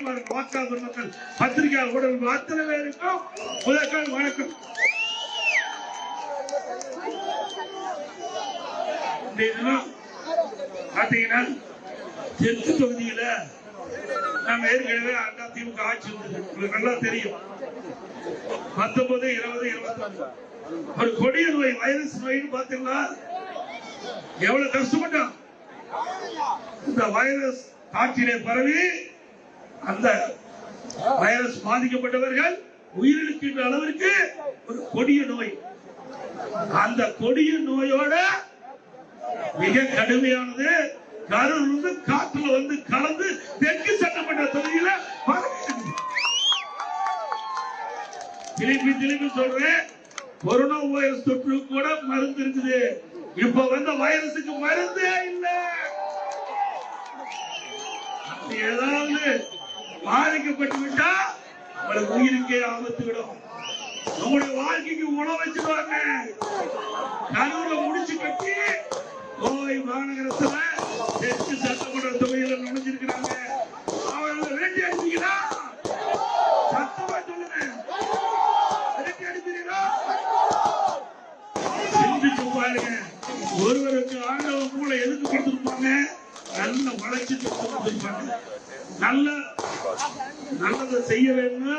தாய்மார்கள், வாக்காளர் மக்கள், பத்திரிகையாளர் ஊடகங்கள் அத்தனை பேருக்கும் முதற்கால் வணக்கம். பாத்தீங்கன்னா தெற்கு தொகுதியில நம்ம ஏற்கனவே அண்ணா திமுக ஆட்சி இருந்தது, உங்களுக்கு நல்லா தெரியும். 19, 20, 21 ஒரு கொடிய நோய், வைரஸ் நோய்னு பாத்தீங்கன்னா எவ்வளவு கஷ்டப்பட்டோம். இந்த வைரஸ் காற்றிலே பரவி அந்த வைரஸ் பாதிக்கப்பட்டவர்கள் உயிரிழக்கின்ற அளவிற்கு ஒரு கொடிய நோய். அந்த கொடிய நோயோட மிக கடுமையானது கரூர் காற்றுல வந்து கலந்து தெற்கு சட்டமன்ற தொகுதியில திருப்பி சொல்றேன், கொரோனா வைரஸ் தொற்று கூட மருந்து இருக்குது. இப்ப வந்த வைரஸுக்கு மருந்தே இல்லை. ஏதாவது பாதிக்கப்பட்டு விட்டா உங்களுக்கு உயிருக்கே ஆபத்து விடும். உங்களுடைய வாழ்க்கைக்கு உணவு வச்சிருவாங்க. கரூர்ல முடிச்சு கட்டி கோவை மாநகரத்துல தெற்கு சட்டமன்ற தொகுதியில நுழைஞ்சிருக்கிறாங்க. அவர்கள் வேண்டி அடிப்பீங்களா? சத்தமா சொல்லுங்க, வேண்டி அடிப்பீங்களா? சிந்திச்சு பாருங்க. ஒருவருக்கு ஆண்டவன் மூளை எதுக்கு கொடுத்திருப்பாங்க? நல்ல வளர்ச்சி கொடுத்திருப்பாங்க. நல்லதை செய்ய வேண்டும்.